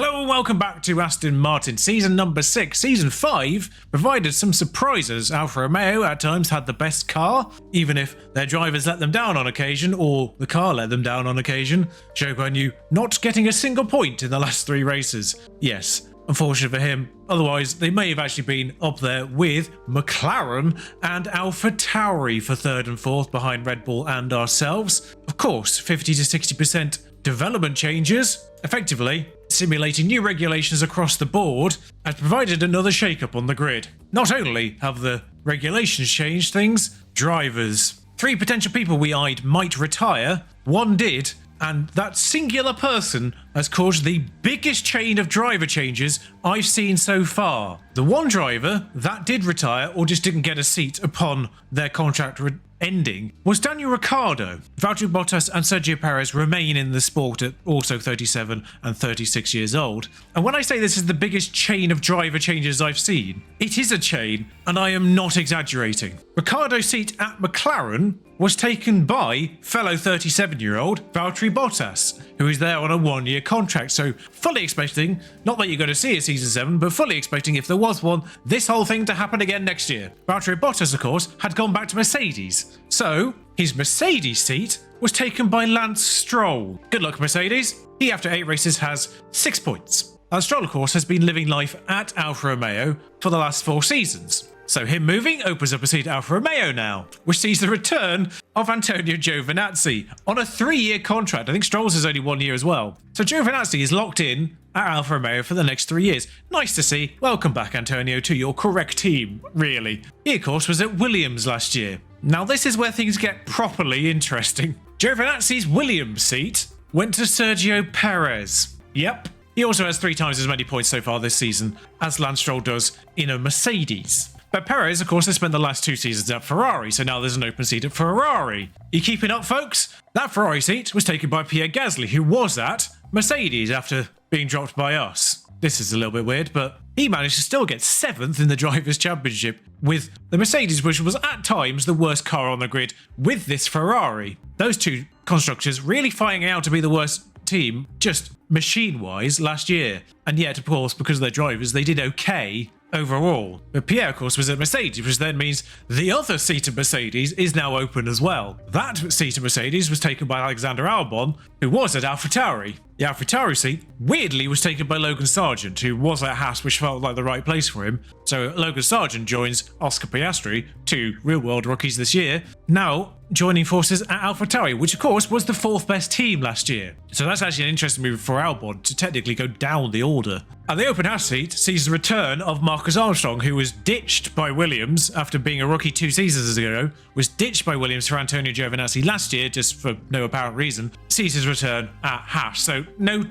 Hello and welcome back to Aston Martin season number 6. Season 5 provided some surprises. Alfa Romeo at times had the best car, even if their drivers let them down on occasion, or the car let them down on occasion. Zhou Guanyu not getting a single point in the last 3 races. Yes, unfortunate for him. Otherwise, they may have actually been up there with McLaren and AlphaTauri for 3rd and 4th behind Red Bull and ourselves. Of course, 50 to 60% development changes, effectively simulating new regulations across the board, has provided another shake-up on the grid. Not only have the regulations changed things, drivers. 3 potential people we eyed might retire, 1 did, and that singular person has caused the biggest chain of driver changes I've seen so far. The 1 driver that did retire or just didn't get a seat upon their contract ending was Daniel Ricciardo. Valtteri Bottas and Sergio Perez remain in the sport at also 37 and 36 years old. And when I say this is the biggest chain of driver changes I've seen, it is a chain, and I am not exaggerating. Ricciardo's seat at McLaren was taken by fellow 37-year-old Valtteri Bottas, who is there on a 1-year contract. So fully expecting, not that you're going to see a season 7, but fully expecting if there was one, this whole thing to happen again next year. Valtteri Bottas, of course, had gone back to Mercedes. So his Mercedes seat was taken by Lance Stroll. Good luck, Mercedes. He, after 8 races, has 6 points. Lance Stroll, of course, has been living life at Alfa Romeo for the last 4 seasons. So him moving opens up a seat at Alfa Romeo now, which sees the return of Antonio Giovinazzi on a 3-year contract. I think Stroll's is only 1 year as well. So Giovinazzi is locked in at Alfa Romeo for the next 3 years. Nice to see. Welcome back, Antonio, to your correct team, really. He, of course, was at Williams last year. Now this is where things get properly interesting. Giovinazzi's Williams seat went to Sergio Perez. Yep. He also has 3 times as many points so far this season as Lance Stroll does in a Mercedes. But Perez, of course, has spent the last 2 seasons at Ferrari, so now there's an open seat at Ferrari. You keeping up, folks? That Ferrari seat was taken by Pierre Gasly, who was at Mercedes after being dropped by us. This is a little bit weird, but he managed to still get 7th in the Drivers' Championship with the Mercedes, which was at times the worst car on the grid, with this Ferrari. Those 2 constructors really fighting out to be the worst team, just machine-wise, last year. And yet, of course, because of their drivers, they did okay overall. But Pierre, of course, was at Mercedes, which then means the other seat of Mercedes is now open as well. That seat of Mercedes was taken by Alexander Albon, who was at AlphaTauri. The AlphaTauri seat, weirdly, was taken by Logan Sargent, who was at Haas, which felt like the right place for him. So Logan Sargent joins Oscar Piastri, 2 real-world rookies this year, now joining forces at AlphaTauri, which of course was the 4th best team last year. So that's actually an interesting move for Albon to technically go down the order. And the open Haas seat sees the return of Marcus Armstrong, who was ditched by Williams after being a rookie 2 seasons ago, was ditched by Williams for Antonio Giovinazzi last year, just for no apparent reason, sees his return at Haas. So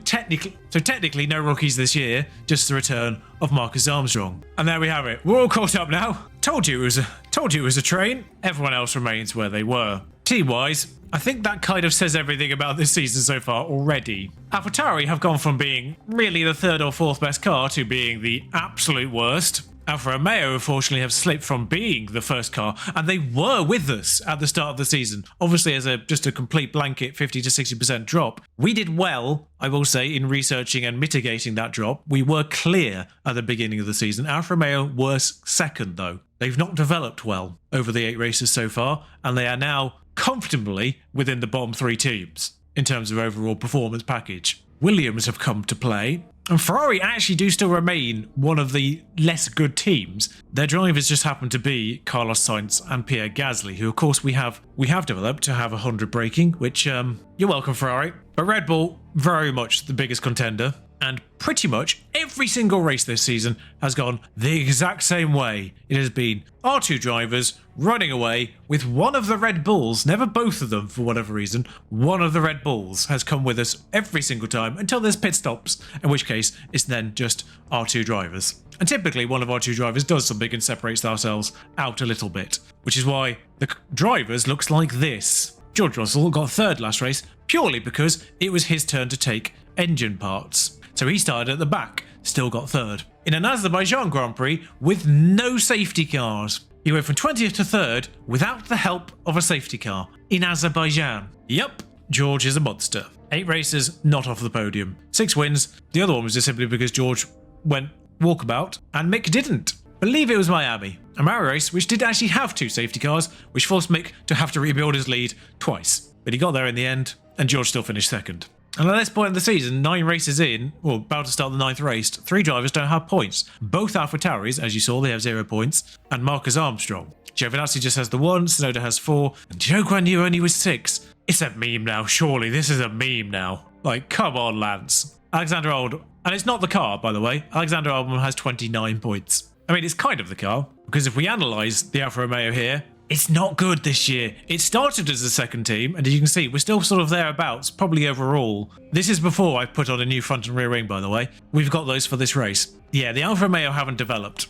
technically no rookies this year, just the return of Marcus Armstrong. And there we have it. We're all caught up now. Told you it was a train. Everyone else remains where they were. Team-wise, I think that kind of says everything about this season so far already. AlphaTauri have gone from being really the 3rd or 4th best car to being the absolute worst. Alfa Romeo, unfortunately, have slipped from being the first car, and they were with us at the start of the season. Obviously, as just a complete blanket 50 to 60% drop. We did well, I will say, in researching and mitigating that drop. We were clear at the beginning of the season. Alfa Romeo were 2nd, though. They've not developed well over the 8 races so far, and they are now comfortably within the bottom 3 teams in terms of overall performance package. Williams have come to play, and Ferrari actually do still remain one of the less good teams. Their drivers just happen to be Carlos Sainz and Pierre Gasly, who of course we have developed to have 100 braking, which you're welcome, Ferrari. But Red Bull, very much the biggest contender, and pretty much every single race this season has gone the exact same way. It has been our 2 drivers running away with one of the Red Bulls, never both of them for whatever reason. One of the Red Bulls has come with us every single time until there's pit stops, in which case it's then just our 2 drivers. And typically one of our 2 drivers does something and separates ourselves out a little bit, which is why the drivers looks like this. George Russell got 3rd last race purely because it was his turn to take engine parts. So he started at the back, still got 3rd. In an Azerbaijan Grand Prix with no safety cars. He went from 20th to 3rd without the help of a safety car in Azerbaijan. Yep, George is a monster. 8 races, not off the podium. 6 wins. The other one was just simply because George went walkabout and Mick didn't. Believe it was Miami. A Mario race which did actually have 2 safety cars, which forced Mick to have to rebuild his lead twice. But he got there in the end, and George still finished second. And at this point in the season, 9 races in, well, about to start the 9th race, 3 drivers don't have points. Both AlphaTauris, as you saw, they have 0 points, and Marcus Armstrong. Giovinazzi just has the 1, Tsunoda has 4, and Zhou Guanyu only with 6. It's a meme now, surely. This is a meme now. Like, come on, Lance. Alexander Albon, and it's not the car, by the way. Alexander Albon has 29 points. I mean, it's kind of the car, because if we analyse the Alfa Romeo here, it's not good this year. It started as a second team, and as you can see, we're still sort of thereabouts, probably overall. This is before I've put on a new front and rear wing, by the way. We've got those for this race. Yeah, the Alfa Romeo haven't developed.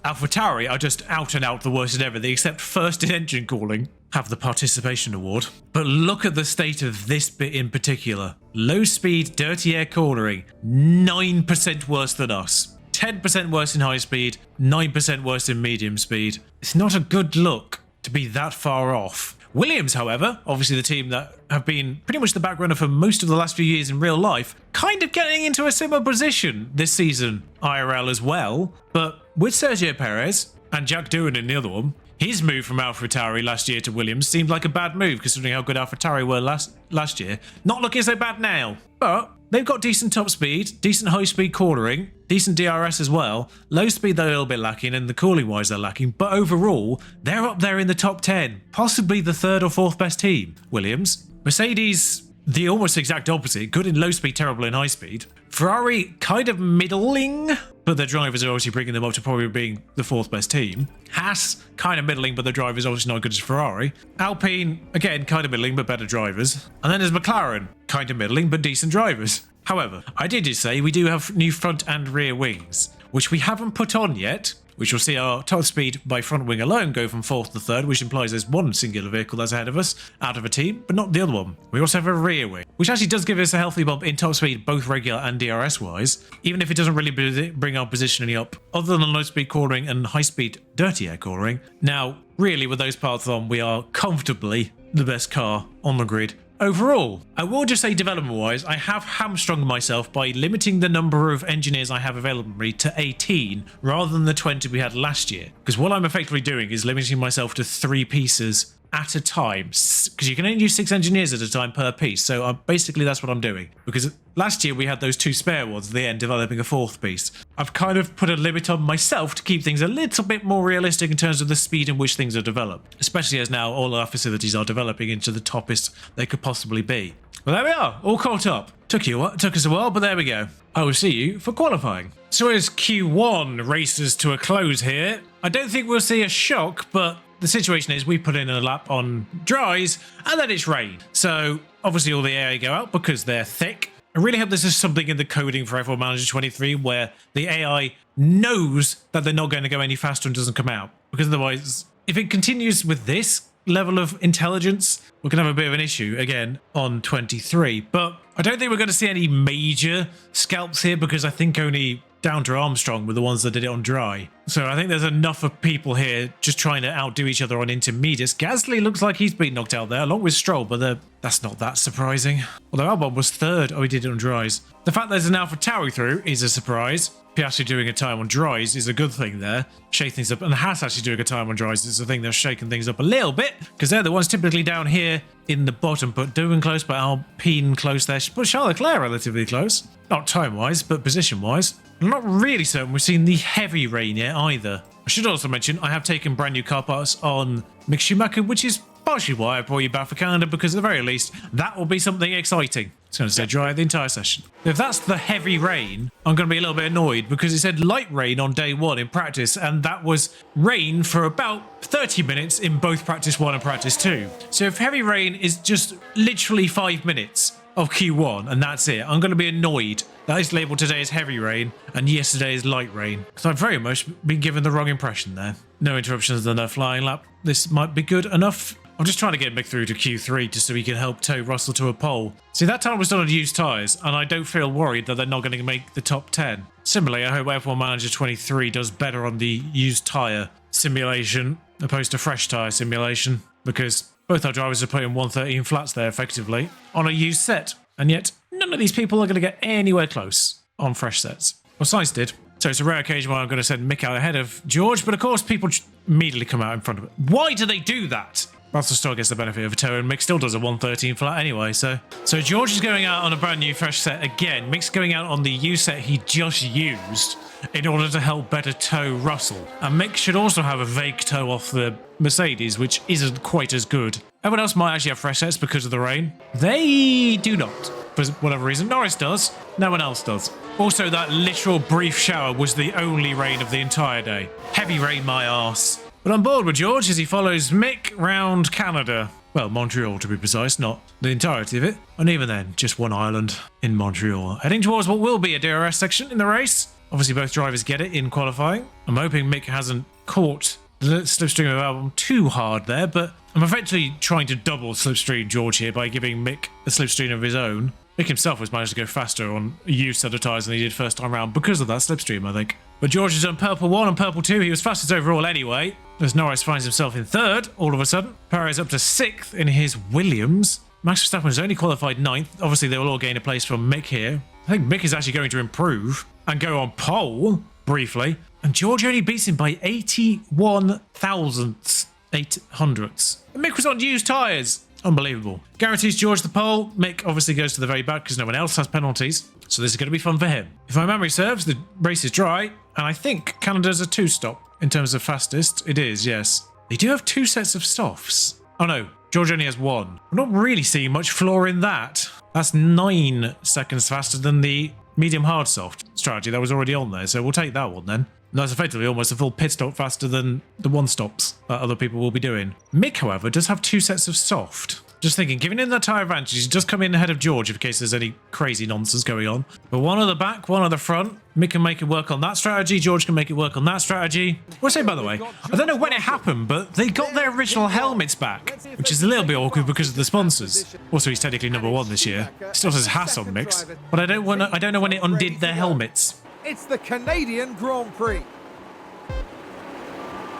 AlphaTauri are just out and out the worst at everything, except first in engine cooling. Have the participation award. But look at the state of this bit in particular. Low speed, dirty air coolering, 9% worse than us. 10% worse in high speed, 9% worse in medium speed. It's not a good look to be that far off. Williams, however, obviously the team that have been pretty much the back runner for most of the last few years in real life, kind of getting into a similar position this season, IRL as well. But with Sergio Perez and Jack Doohan in the other one, his move from AlphaTauri last year to Williams seemed like a bad move considering how good AlphaTauri were last year. Not looking so bad now, but they've got decent top speed, decent high speed cornering, decent DRS as well. Low speed they're a little bit lacking, and the cooling wise they're lacking, but overall they're up there in the top 10, possibly the 3rd or 4th best team. Williams. Mercedes, the almost exact opposite, good in low speed, terrible in high speed. Ferrari, kind of middling, but their drivers are obviously bringing them up to probably being the 4th best team. Haas, kind of middling, but their drivers obviously not as good as Ferrari. Alpine, again, kind of middling, but better drivers. And then there's McLaren, kind of middling, but decent drivers. However, I did just say we do have new front and rear wings, which we haven't put on yet, which will see our top speed by front wing alone go from 4th to 3rd, which implies there's one singular vehicle that's ahead of us out of a team, but not the other one. We also have a rear wing, which actually does give us a healthy bump in top speed, both regular and DRS wise, even if it doesn't really bring our positioning up, other than low speed cornering and high speed dirty air cornering. Now, really, with those parts on, we are comfortably the best car on the grid. Overall, I will just say development-wise, I have hamstrung myself by limiting the number of engineers I have available to 18 rather than the 20 we had last year. Because what I'm effectively doing is limiting myself to 3 pieces at a time, because you can only use 6 engineers at a time per piece. So basically that's what I'm doing, because last year we had those 2 spare ones at the end, developing a 4th piece. I've kind of put a limit on myself to keep things a little bit more realistic in terms of the speed in which things are developed, especially as now all our facilities are developing into the toppest they could possibly be. Well, there we are, all caught up. Took us a while, but there we go. I will see you for qualifying. So as Q1 races to a close here, I don't think we'll see a shock, but the situation is we put in a lap on dries and then it's rain. So obviously all the AI go out because they're thick. I really hope this is something in the coding for F1 Manager 23 where the AI knows that they're not going to go any faster and doesn't come out. Because otherwise, if it continues with this level of intelligence, we're going to have a bit of an issue again on 23. But I don't think we're going to see any major scalps here because I think only down to Armstrong were the ones that did it on dry. So I think there's enough of people here just trying to outdo each other on intermediates. Gasly looks like he's been knocked out there, along with Stroll, but that's not that surprising. Although Albon was 3rd. Oh, he did it on dries. The fact there's an AlphaTauri through is a surprise. Piastri doing a time on dries is a good thing there. Shake things up. And Haas actually doing a time on dries is a thing that's shaking things up a little bit, because they're the ones typically down here in the bottom, but Doohan close, but Alpine close there. But Charles Leclerc relatively close. Not time-wise, but position-wise. I'm not really certain we've seen the heavy rain yet either. I should also mention I have taken brand new car parts on Mick Schumacher, which is partially why I brought you back for Canada, because at the very least, that will be something exciting. It's going to stay dry the entire session. If that's the heavy rain, I'm going to be a little bit annoyed because it said light rain on day 1 in practice, and that was rain for about 30 minutes in both practice 1 and practice 2. So if heavy rain is just literally 5 minutes of Q1 and that's it, I'm going to be annoyed that it's labelled today as heavy rain and yesterday is light rain, because I've very much been given the wrong impression there. No interruptions and no flying lap. This might be good enough. I'm just trying to get Mick through to Q3 just so he can help tow Russell to a pole. See, that time was done on used tyres, and I don't feel worried that they're not going to make the top 10. Similarly, I hope F1 Manager 23 does better on the used tyre simulation opposed to fresh tyre simulation, because both our drivers are putting 113 flats there effectively on a used set, and yet none of these people are going to get anywhere close on fresh sets. Well, Sainz did. So it's a rare occasion where I'm going to send Mick out ahead of George, but of course people immediately come out in front of it. Why do they do that? Russell still gets the benefit of a toe, and Mick still does a 113 flat anyway. So George is going out on a brand new fresh set again. Mick's going out on the U set he just used in order to help better tow Russell. And Mick should also have a vague tow off the Mercedes, which isn't quite as good. Everyone else might actually have fresh sets because of the rain. They do not, for whatever reason. Norris does, no one else does. Also, that literal brief shower was the only rain of the entire day. Heavy rain, my arse. But I'm bored with George as he follows Mick round Canada. Well, Montreal to be precise, not the entirety of it. And even then, just one island in Montreal. Heading towards what will be a DRS section in the race. Obviously, both drivers get it in qualifying. I'm hoping Mick hasn't caught the slipstream of Albon too hard there, but I'm effectively trying to double slipstream George here by giving Mick a slipstream of his own. Mick himself has managed to go faster on a used set of tyres than he did first time round because of that slipstream, I think. But George has done purple 1 and purple 2. He was fastest overall anyway, as Norris finds himself in 3rd all of a sudden. Perez up to 6th in his Williams. Max Verstappen has only qualified 9th. Obviously, they will all gain a place from Mick here. I think Mick is actually going to improve and go on pole briefly. And George only beats him by 81 thousandths, 800ths. And Mick was on used tyres. Unbelievable. Guarantees George the pole. Mick obviously goes to the very back because no one else has penalties. So this is going to be fun for him. If my memory serves, the race is dry. And I think Canada's a 2-stop in terms of fastest. It is, yes. They do have 2 sets of softs. Oh no, George only has 1. I'm not really seeing much flaw in that. That's 9 seconds faster than the medium hard soft strategy that was already on there. So we'll take that one then. And that's effectively almost a full pit stop faster than the 1-stops that other people will be doing. Mick, however, does have 2 sets of soft. Just thinking, giving him that tyre advantage, he's just come in ahead of George in case there's any crazy nonsense going on. But 1 on the back, 1 on the front. Mick can make it work on that strategy. George can make it work on that strategy. What I say, by the way, I don't know when it happened, but they got their original helmets back, which is a little bit awkward because of the sponsors. Also, he's technically number 1 this year. Still says Haas on Mick's, but I don't know when it undid their helmets. It's the Canadian Grand Prix.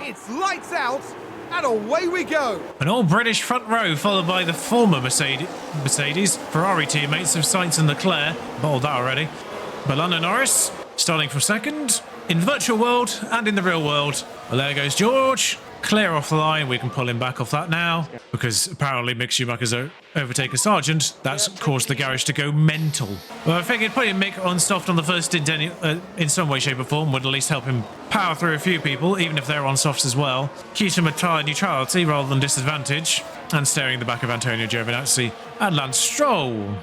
It's lights out, and away we go. An all-British front row, followed by the former Mercedes Ferrari teammates of Sainz and Leclerc. Bottled that already. But Lando Norris, starting from 2nd, in the virtual world and in the real world. Well, there goes George. Clear off the line. We can pull him back off that now because apparently Mick Schumacher's overtaken Sargent. That's caused the garage to go mental. Well, I figured putting Mick on soft on the first stint in some way, shape or form would at least help him power through a few people, even if they're on softs as well. Keep some tyre neutrality rather than disadvantage. And staring the back of Antonio Giovinazzi and Lance Stroll.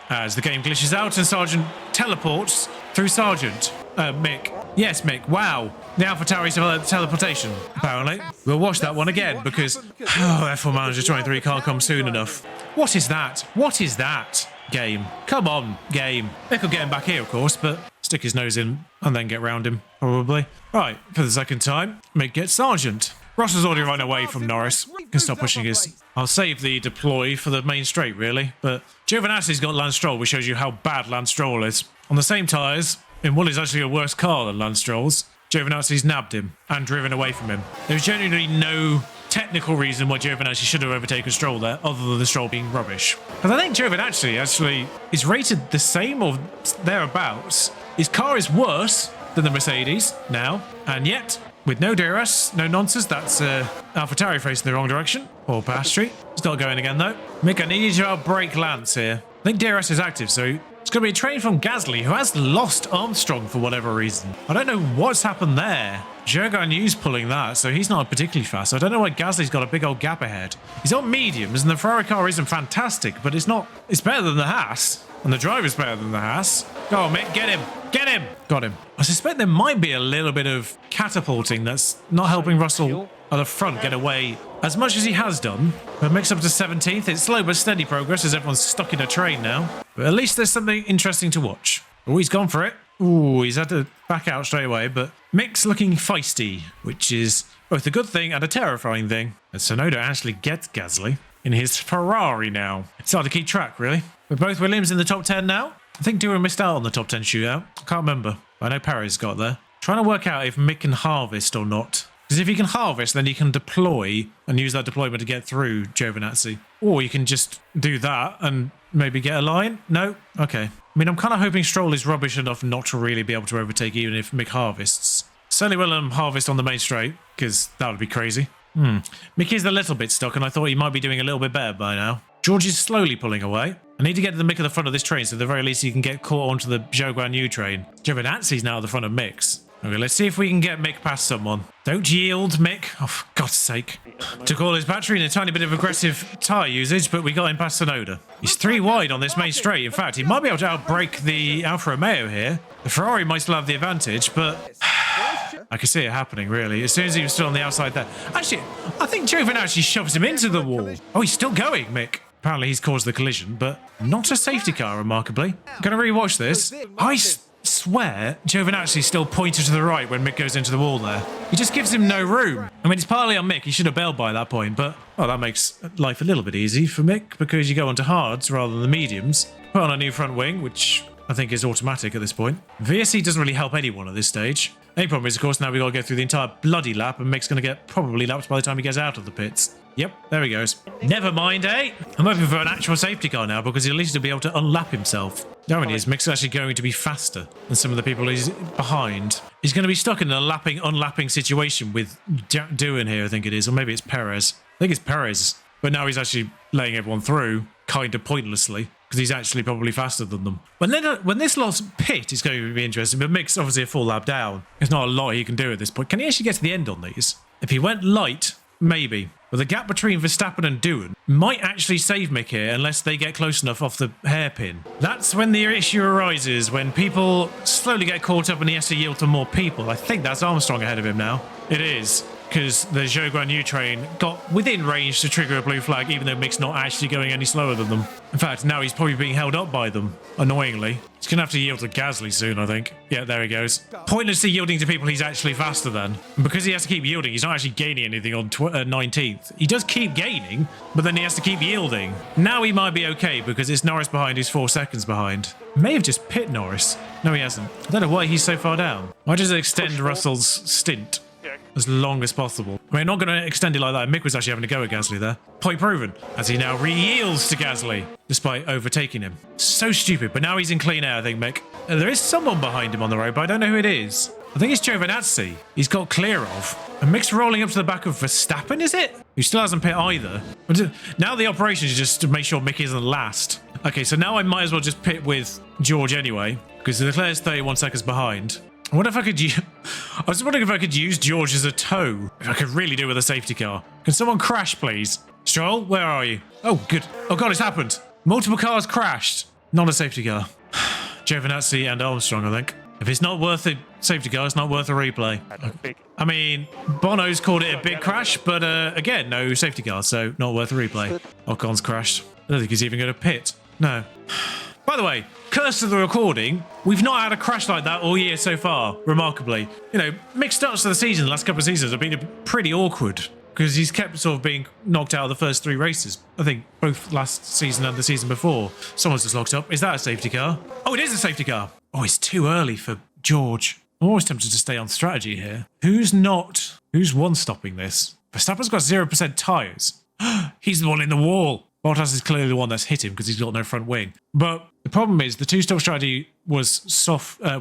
As the game glitches out and Sargent teleports through Sargent. Mick. Yes, Mick. Wow. The AlphaTauri teleportation, apparently. We'll watch that one again because F1 Manager 23 can't come soon enough. What is that? What is that? Game. Come on, game. Mick will get him back here, of course, but stick his nose in and then get round him, probably. Right, for the second time, Mick gets Sargent. Ross has already run away from Norris. Can stop pushing his... I'll save the deploy for the main straight, really. But Giovinazzi's got Lance Stroll, which shows you how bad Lance Stroll is. On the same tyres, in what is actually a worse car than Lance Stroll's, Giovinazzi's nabbed him and driven away from him. There's genuinely no technical reason why Giovinazzi should have overtaken Stroll there, other than the Stroll being rubbish. Because I think Giovinazzi actually is rated the same or thereabouts. His car is worse than the Mercedes now, and yet, with no DRS, no nonsense, that's AlphaTauri facing the wrong direction. Or Piastri. He's not going again, though. Mick, I need you to outbrake Lance here. I think DRS is active, so it's going to be a train from Gasly, who has lost Armstrong for whatever reason. I don't know what's happened there. Zhou pulling that, so he's not particularly fast. I don't know why Gasly's got a big old gap ahead. He's on mediums, and the Ferrari car isn't fantastic, but it's not... It's better than the Haas, and the driver's better than the Haas. Go on, Mick, get him! Get him! Got him. I suspect there might be a little bit of catapulting that's not helping Russell at the front get away as much as he has done. But Mick's up to 17th. It's slow but steady progress as everyone's stuck in a train now. But at least there's something interesting to watch. Oh, he's gone for it. Ooh, he's had to back out straight away, but Mick's looking feisty, which is both a good thing and a terrifying thing. And Tsunoda actually gets Gasly in his Ferrari now. It's hard to keep track, really. With both Williams in the top 10 now. I think Dura missed out on the top 10 shootout. I can't remember. I know Perez got there. Trying to work out if Mick can harvest or not. Because if he can harvest, then he can deploy and use that deployment to get through Giovinazzi. Or you can just do that and maybe get a line? No? Okay. I mean, I'm kind of hoping Stroll is rubbish enough not to really be able to overtake even if Mick harvests. Certainly will harvest on the main straight, because that would be crazy. Mick is a little bit stuck, and I thought he might be doing a little bit better by now. George is slowly pulling away. I need to get to the Mick at the front of this train, so at the very least he can get caught onto the Zhou Guanyu train. Giovinazzi's now at the front of Mick's. Okay, let's see if we can get Mick past someone. Don't yield, Mick. Oh, for God's sake. Took all his battery and a tiny bit of aggressive tyre usage, but we got him past Sonoda. He's 3 wide on this main straight. In fact, he might be able to outbrake the Alfa Romeo here. The Ferrari might still have the advantage, but I can see it happening, really. As soon as he was still on the outside there. Actually, I think Giovinazzi shoves him into the wall. Oh, he's still going, Mick. Apparently he's caused the collision, but not a safety car, remarkably. I'm going to rewatch this. I swear Giovinazzi still pointed to the right when Mick goes into the wall there. He just gives him no room. I mean, it's partly on Mick. He should have bailed by that point, but, well, that makes life a little bit easy for Mick because you go onto hards rather than the mediums. Put on a new front wing, which I think is automatic at this point. VSC doesn't really help anyone at this stage. Any problem is, of course, now we've got to go through the entire bloody lap, and Mick's going to get probably lapped by the time he gets out of the pits. Yep, there he goes. Never mind, eh? I'm hoping for an actual safety car now, because at least he'll be able to unlap himself. The irony is, Mick's actually going to be faster than some of the people he's behind. He's going to be stuck in an unlapping situation with Jack Doohan here, I think it is, or maybe it's Perez. I think it's Perez. But now he's actually laying everyone through, kind of pointlessly, because he's actually probably faster than them. When this last pit is going to be interesting, but Mick's obviously a full lap down. There's not a lot he can do at this point. Can he actually get to the end on these? If he went light, maybe. But the gap between Verstappen and Doohan might actually save Mick here unless they get close enough off the hairpin. That's when the issue arises, when people slowly get caught up and he has to yield to more people. I think that's Armstrong ahead of him now. It is, because the Zhou Guanyu train got within range to trigger a blue flag, even though Mick's not actually going any slower than them. In fact, now he's probably being held up by them, annoyingly. He's going to have to yield to Gasly soon, I think. Yeah, there he goes. Pointlessly yielding to people he's actually faster than. And because he has to keep yielding, he's not actually gaining anything on 19th. He does keep gaining, but then he has to keep yielding. Now he might be okay, because it's Norris behind who's 4 seconds behind. May have just pit Norris. No, he hasn't. I don't know why he's so far down. Why does it extend Russell's stint as long as possible? I mean, not going to extend it like that. Mick was actually having to go at Gasly there. Point proven, as he now re-yields to Gasly, despite overtaking him. So stupid, but now he's in clean air, I think, Mick. There is someone behind him on the road, but I don't know who it is. I think it's Giovinazzi he's got clear of. And Mick's rolling up to the back of Verstappen, is it? Who still hasn't pit either. Now the operation is just to make sure Mick isn't last. Okay, so now I might as well just pit with George anyway, because Leclerc's 31 seconds behind. I wonder if I could use... I was wondering if I could use George as a tow. If I could really do with a safety car. Can someone crash, please? Stroll, where are you? Oh, good. Oh, God, it's happened. Multiple cars crashed. Not a safety car. Giovinazzi and Armstrong, I think. If it's not worth a safety car, it's not worth a replay. I mean, Bono's called it a big crash, but again, no safety car, so not worth a replay. Ocon's crashed. I don't think he's even going to pit. No. By the way, curse of the recording, we've not had a crash like that all year so far, remarkably. You know, mixed starts to the season, the last couple of seasons have been pretty awkward, because he's kept sort of being knocked out of the first 3 races. I think both last season and the season before. Someone's just locked up. Is that a safety car? Oh, it is a safety car. Oh, it's too early for George. I'm always tempted to stay on strategy here. Who's one-stopping this? Verstappen's got 0% tyres. He's the one in the wall. Bottas is clearly the one that's hit him because he's got no front wing. But the problem is the 2-stop strategy was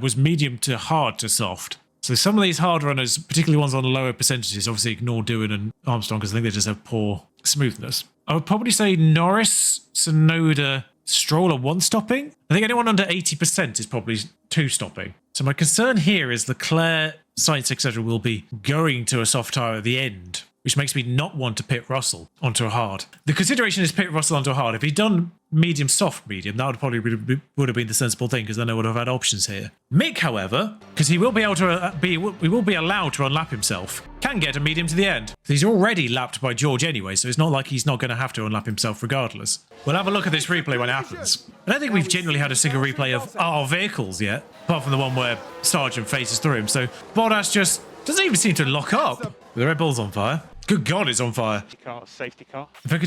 was medium to hard to soft. So some of these hard runners, particularly ones on lower percentages, obviously ignore Doohan and Armstrong because I think they just have poor smoothness. I would probably say Norris, Tsunoda, Stroll are 1-stopping. I think anyone under 80% is probably 2-stopping. So my concern here is Leclerc, Sainz, etc. will be going to a soft tyre at the end, which makes me not want to pit Russell onto a hard. The consideration is pit Russell onto a hard. If he'd done medium, soft, medium, that would probably would have been the sensible thing, because then I would have had options here. Mick, however, because he will be able to he will be allowed to unlap himself, can get a medium to the end. He's already lapped by George anyway, so it's not like he's not going to have to unlap himself regardless. We'll have a look at this replay when it happens. I don't think we've genuinely had a single replay of our vehicles yet, apart from the one where Sargent faces through him. So Bottas just doesn't even seem to lock up. The Red Bull's on fire. Good God, it's on fire. Safety car. If I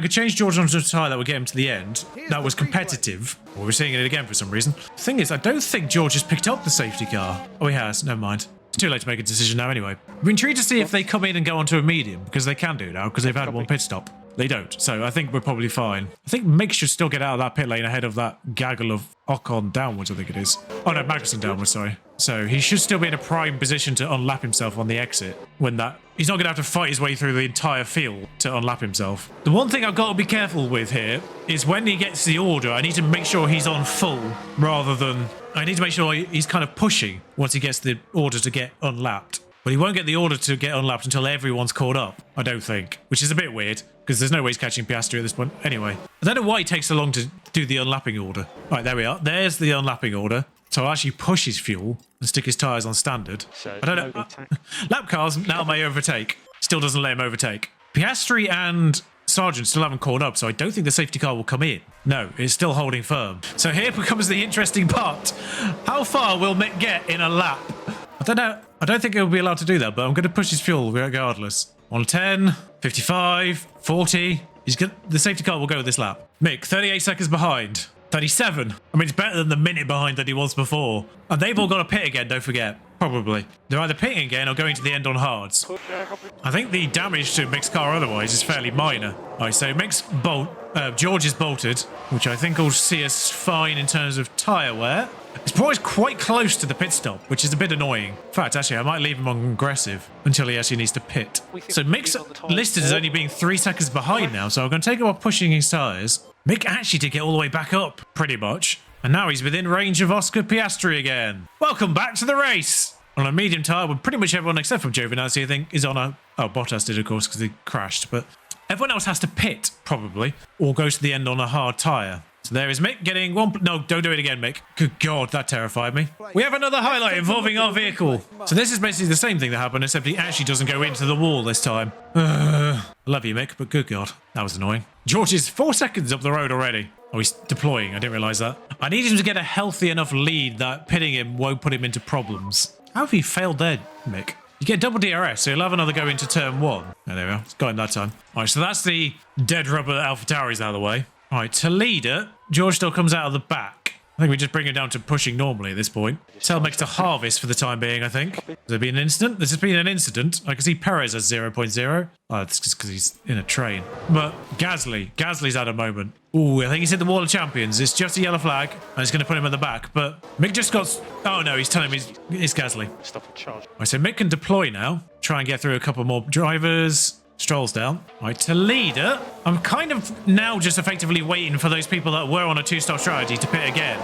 could change George onto a tyre that would get him to the end, that was competitive. Well, we're seeing it again for some reason. The thing is, I don't think George has picked up the safety car. Oh, he has. Never mind. It's too late to make a decision now anyway. We're intrigued to see if they come in and go onto a medium, because they can do now, because they've had one pit stop. they don't. So I think we're probably fine. I think Mick should still get out of that pit lane ahead of that gaggle of Ocon downwards, I think it is. Oh no, Magnussen downwards, sorry. So he should still be in a prime position to unlap himself on the exit when that... He's not going to have to fight his way through the entire field to unlap himself. The one thing I've got to be careful with here is when he gets the order, I need to make sure he's on full rather than... I need to make sure he's kind of pushing once he gets the order to get unlapped. But he won't get the order to get unlapped until everyone's caught up, I don't think. Which is a bit weird, because there's no way he's catching Piastri at this point. Anyway, I don't know why it takes so long to do the unlapping order. Right, there we are. There's the unlapping order. So I'll actually push his fuel and stick his tyres on standard. So I don't know. Lap cars now may overtake. Still doesn't let him overtake. Piastri and Sargent still haven't caught up, so I don't think the safety car will come in. No, it's still holding firm. So here becomes the interesting part. How far will Mick get in a lap? I don't know. I don't think he'll be allowed to do that, but I'm going to push his fuel regardless. 110, 55, 40. The safety car will go this lap. Mick, 38 seconds behind. 37. I mean, it's better than the minute behind that he was before. And they've all got to pit again, don't forget. Probably. They're either pitting again or going to the end on hards. I think the damage to Mick's car otherwise is fairly minor. Alright, so Mick's George is bolted, which I think will see us fine in terms of tyre wear. It's probably quite close to the pit stop, which is a bit annoying. In fact, actually, I might leave him on aggressive until he actually needs to pit. So Mick's listed as only being 3 seconds behind now, so I'm going to take him off pushing his tyres. Mick actually did get all the way back up, pretty much. And now he's within range of Oscar Piastri again. Welcome back to the race! On a medium tyre, with pretty much everyone except for Giovinazzi, I think, is on a... Oh, Bottas did, of course, because he crashed. But everyone else has to pit, probably, or go to the end on a hard tyre. So there is Mick getting one... No, don't do it again, Mick. Good God, that terrified me. We have another highlight involving our vehicle. So this is basically the same thing that happened, except he actually doesn't go into the wall this time. I love you, Mick, but good God, that was annoying. George is 4 seconds up the road already. Oh, he's deploying. I didn't realise that. I need him to get a healthy enough lead that pitting him won't put him into problems. How have you failed there, Mick? You get double DRS, so you'll have another go into turn 1. Oh, there we are. It's got him that time. All right, so that's the dead rubber AlphaTauri's out of the way. All right, to leader, George still comes out of the back. I think we just bring him down to pushing normally at this point. Tell Mick to harvest for the time being, I think. Has there been an incident? There's been an incident. I can see Perez as 0.0. Oh, that's just because he's in a train. But Gasly's had a moment. Ooh, I think he's hit the wall of champions. It's just a yellow flag, and it's going to put him at the back. But Mick just got... Oh, no, he's telling me it's Gasly. Stop and charge. All right, so Mick can deploy now. Try and get through a couple more drivers. Strolls down. All right, to leader. I'm kind of now just effectively waiting for those people that were on a 2-star strategy to pit again.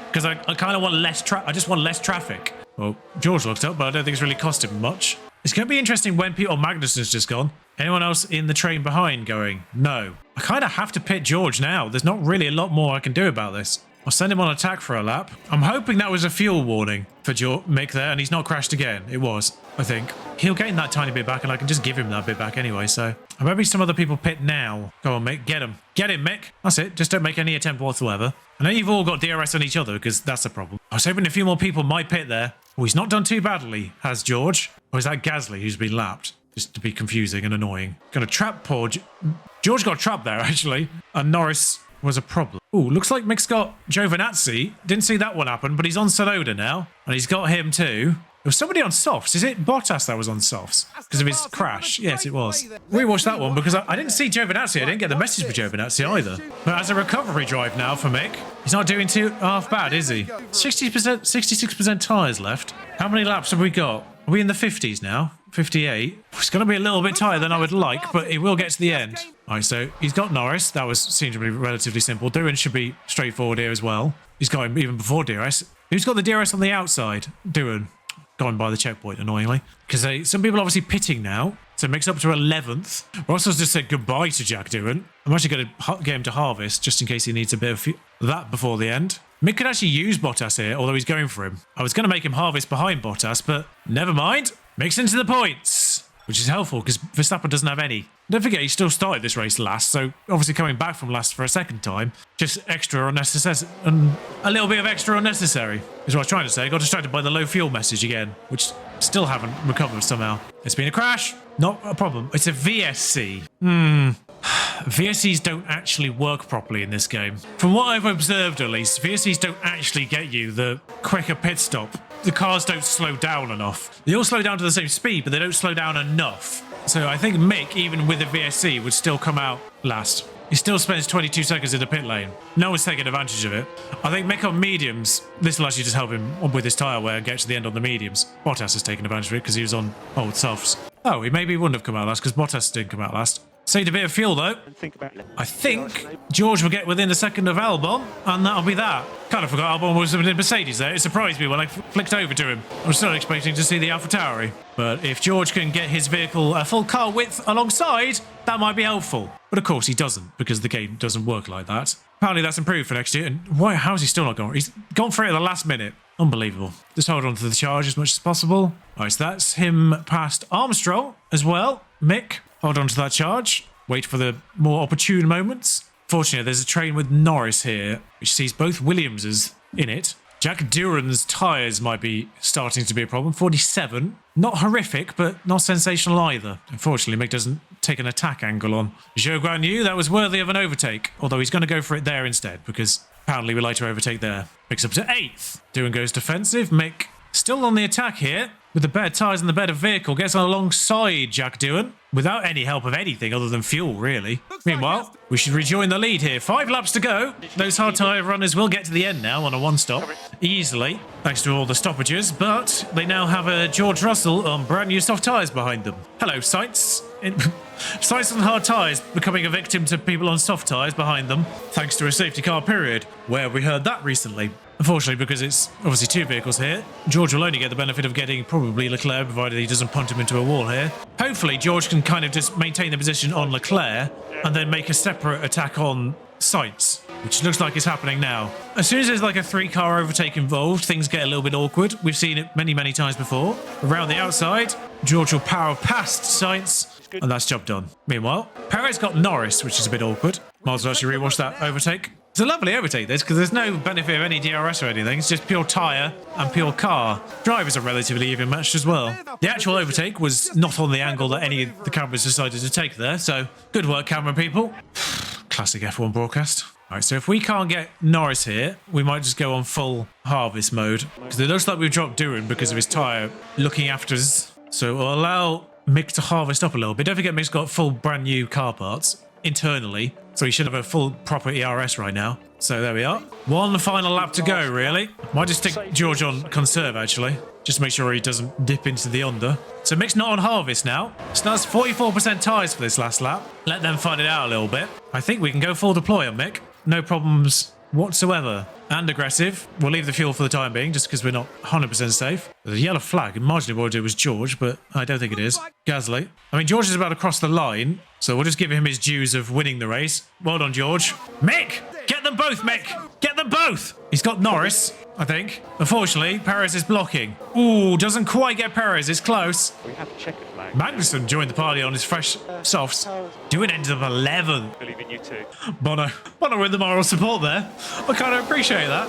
Because I kind of want I just want less traffic. Well, George looked up, but I don't think it's really cost him much. It's going to be interesting when people... Oh, Magnussen's just gone. Anyone else in the train behind going? No. I kind of have to pit George now. There's not really a lot more I can do about this. I'll send him on attack for a lap. I'm hoping that was a fuel warning for Mick there, and he's not crashed again. It was, I think. He'll gain that tiny bit back, and I can just give him that bit back anyway, so... I'm hoping some other people pit now. Go on, Mick. Get him. Get him, Mick. That's it. Just don't make any attempt whatsoever. I know you've all got DRS on each other, because that's a problem. I was hoping a few more people might pit there. Oh, he's not done too badly, has George? Or is that Gasly who's been lapped? Just to be confusing and annoying. Gonna trap poor... George got trapped there, actually. And Norris... was a problem. Ooh, looks like Mick's got Giovinazzi. Didn't see that one happen, but he's on Sonoda now. And he's got him too. There was somebody on softs. Is it Bottas that was on softs? Because of his crash? Yes, it was. We watched that one because I didn't see Giovinazzi. I didn't get the message for Giovinazzi either. But as a recovery drive now for Mick, he's not doing too half bad, is he? 60%, 66% tyres left. How many laps have we got? Are we in the 50s now? 58. It's going to be a little bit tighter than I would like, but it will get to the end. All right, so he's got Norris. That seemed to be relatively simple. Doohan should be straightforward here as well. He's got him even before DRS. Who's got the DRS on the outside? Doohan. Gone by the checkpoint, annoyingly. Because some people are obviously pitting now. So Mick's up to 11th. Ross's just said goodbye to Jack Doohan. I'm actually going to get him to harvest, just in case he needs a bit of that before the end. Mick could actually use Bottas here, although he's going for him. I was going to make him harvest behind Bottas, but never mind. Mick's into the points, which is helpful because Verstappen doesn't have any. Don't forget, he still started this race last, so obviously coming back from last for a second time, just extra unnecessary, a little bit of extra unnecessary is what I was trying to say. I got distracted by the low fuel message again, which still haven't recovered somehow. It's been a crash, not a problem. It's a VSC. VSCs don't actually work properly in this game. From what I've observed, at least, VSCs don't actually get you the quicker pit stop the cars don't slow down enough. They all slow down to the same speed, but they don't slow down enough. So I think Mick, even with the VSC, would still come out last. He still spends 22 seconds in the pit lane. No one's taking advantage of it. I think Mick on mediums, this will actually just help him with his tyre wear and get to the end on the mediums. Bottas has taken advantage of it because he was on old softs. Oh, he maybe wouldn't have come out last because Bottas didn't come out last. Saved a bit of fuel though. I think George will get within a second of Albon, and that'll be that. Kind of forgot Albon was in Mercedes there. It surprised me when I flicked over to him. I was still expecting to see the AlphaTauri. But if George can get his vehicle a full car width alongside, that might be helpful. But of course he doesn't, because the game doesn't work like that. Apparently that's improved for next year. And why? How is he still not gone? He's gone for it at the last minute. Unbelievable. Just hold on to the charge as much as possible. All right, so that's him past Armstrong as well. Mick, hold on to that charge. Wait for the more opportune moments. Fortunately, there's a train with Norris here, which sees both Williamses in it. Jack Duran's tyres might be starting to be a problem. 47. Not horrific, but not sensational either. Unfortunately, Mick doesn't take an attack angle on Zhou Guanyu. That was worthy of an overtake, although he's going to go for it there instead, because apparently we like to overtake there. Mick's up to 8th. Duran goes defensive. Mick still on the attack here, with the better tyres and the better vehicle. Gets alongside Jack Duran, without any help of anything other than fuel, really. Meanwhile, we should rejoin the lead here. 5 laps to go. Those hard tyre runners will get to the end now on a one-stop. Easily, thanks to all the stoppages. But they now have a George Russell on brand new soft tyres behind them. Hello, Sainz. Sainz on hard tyres becoming a victim to people on soft tyres behind them, thanks to a safety car period. Where we heard that recently? Unfortunately, because it's obviously 2 vehicles here, George will only get the benefit of getting probably Leclerc, provided he doesn't punt him into a wall here. Hopefully, George can kind of just maintain the position on Leclerc and then make a separate attack on Sainz, which looks like it's happening now. As soon as there's like a 3-car overtake involved, things get a little bit awkward. We've seen it many, many times before. Around the outside, George will power past Sainz, and that's job done. Meanwhile, Perez got Norris, which is a bit awkward. Might as well actually rewatch that overtake. It's a lovely overtake, this, because there's no benefit of any DRS or anything. It's just pure tyre and pure car. Drivers are relatively even matched as well. The actual overtake was not on the angle that any of the cameras decided to take there, so good work, camera people. Classic F1 broadcast. All right, so if we can't get Norris here, we might just go on full harvest mode, because it looks like we've dropped Duran because of his tyre looking after us. So we'll allow Mick to harvest up a little bit. Don't forget Mick's got full brand new car parts internally, so he should have a full proper ERS right now. So there we are. One final lap to go, really. Might just stick George on conserve, actually, just to make sure he doesn't dip into the under. So Mick's not on harvest now. So that's 44% tyres for this last lap. Let them find it out a little bit. I think we can go full deploy on Mick. No problems whatsoever. And aggressive. We'll leave the fuel for the time being, just because we're not 100% safe. There's a yellow flag. Marginally what it was George, but I don't think it is. Gasly. I mean, George is about to cross the line, so we'll just give him his dues of winning the race. Well done, George. Mick! Get them both, Mick! Get them both! He's got Norris, I think. Unfortunately, Perez is blocking. Ooh, doesn't quite get Perez. It's close. We have to check it, flag. Magnussen joined the party on his fresh softs. Doing ends of 11th. Believe in you too. Bono with the moral support there. I kind of appreciate that.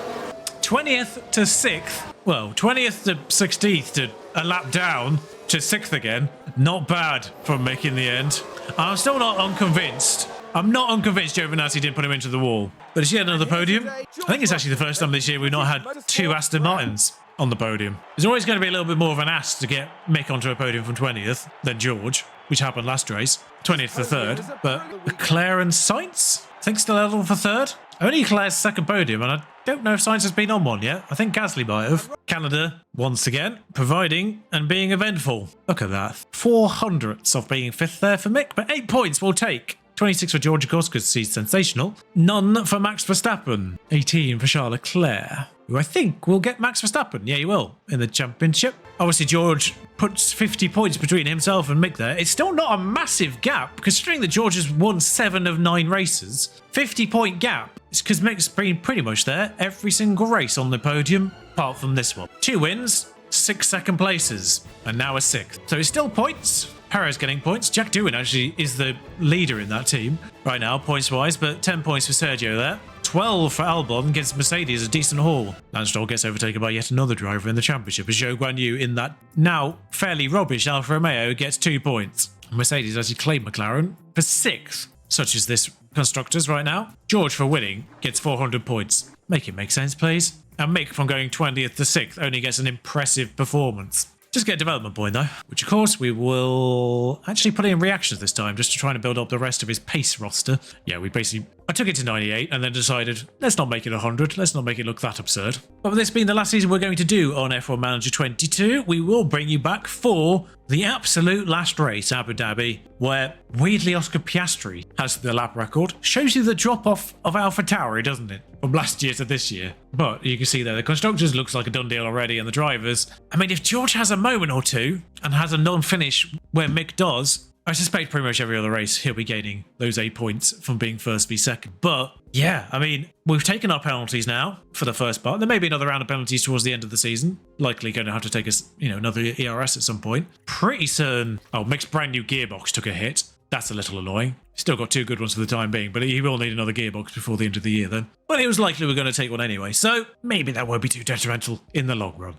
20th to 6th. Well, 20th to 16th to a lap down to 6th again. Not bad from making the end. I'm still not unconvinced. I'm not unconvinced Giovinazzi didn't put him into the wall. But is yet another podium? I think it's actually the first time this year we've not had 2 Aston Martins on the podium. There's always going to be a little bit more of an ass to get Mick onto a podium from 20th than George, which happened last race. 20th to 3rd. But Leclerc and Sainz, I think, still level for 3rd. Only Leclerc's second podium, and I don't know if Sainz has been on one yet. I think Gasly might have. Canada, once again, providing and being eventful. Look at that. 400ths of being 5th there for Mick, but 8 points we'll take. 26 for George, of course, because he's sensational. None for Max Verstappen. 18 for Charles Leclerc, who I think will get Max Verstappen. Yeah, he will, in the championship. Obviously, George puts 50 points between himself and Mick there. It's still not a massive gap, considering that George has won 7 of 9 races. 50-point gap. It's because Mick's been pretty much there every single race on the podium, apart from this one. 2 wins, 6 second places, and now a 6th. So it's still points. Perez getting points. Jack Doohan actually is the leader in that team right now, points-wise, but 10 points for Sergio there. 12 for Albon gives Mercedes a decent haul. Lance Stroll gets overtaken by yet another driver in the championship, as Zhou Guanyu in that now fairly rubbish Alfa Romeo gets 2 points. Mercedes actually claimed McLaren for 6th, such as this constructors right now. George for winning gets 400 points. Make it make sense, please. And Mick from going 20th to 6th only gets an impressive performance. Just get a development point though, which of course we will actually put in reactions this time just to try and build up the rest of his pace roster. Yeah, I took it to 98 and then decided, let's not make it 100, let's not make it look that absurd. But with this being the last season we're going to do on F1 Manager 22, we will bring you back for the absolute last race, Abu Dhabi, where weirdly Oscar Piastri has the lap record. Shows you the drop-off of AlphaTauri, doesn't it? From last year to this year. But you can see there, the constructors looks like a done deal already, and the drivers. I mean, if George has a moment or two and has a non-finish where Mick does, I suspect pretty much every other race he'll be gaining those 8 points from being first v second. But yeah, I mean, we've taken our penalties now for the first part. There may be another round of penalties towards the end of the season. Likely going to have to take us, another ERS at some point. Pretty certain. Oh, Mick's brand new gearbox took a hit. That's a little annoying. Still got 2 good ones for the time being, but he will need another gearbox before the end of the year then. But it was likely we're going to take one anyway, so maybe that won't be too detrimental in the long run.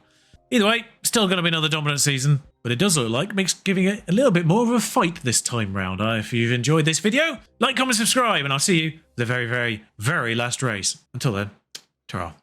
Either way, still going to be another dominant season, but it does look like Mick's giving it a little bit more of a fight this time round. If you've enjoyed this video, like, comment, subscribe, and I'll see you the very, very, very last race. Until then, ta-ra.